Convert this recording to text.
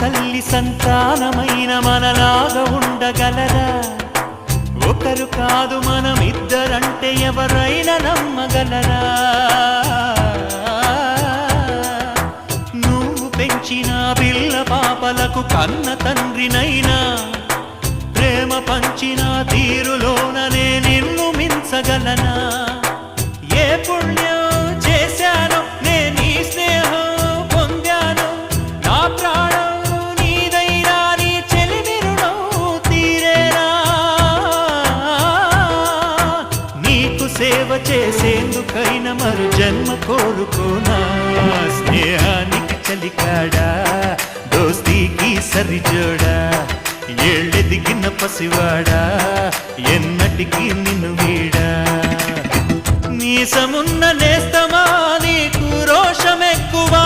తల్లి సంతానమైన మనలాగా ఉండగలరా? ఒకరు కాదు మనమిద్దరంటే ఎవరైనా నమ్మగలరా? నువ్వు పెంచిన పిల్ల పాపలకు కన్న తండ్రినైనా ప్రేమ పంచిన తీరులోననే నిన్ను మించగలనా? ఏ పుణ్యం చేశాను నేను ఈ స్నేహం పొందాను, నా ప్రాణం నీదైనా నీ చెలిమి రుణం తీరేనా? నీకు సేవ చేసేందుకైనా మరు జన్మ కోరుకోనా? స్నేహానికి చలికాడా, దోస్తీకి సరిజోడా, ఏళ్ళెదిగిన పసివాడా ఎన్నటికీ నిన్ను వీడా? మీసమున్న నేస్తమా నీకు రోషమెక్కువా?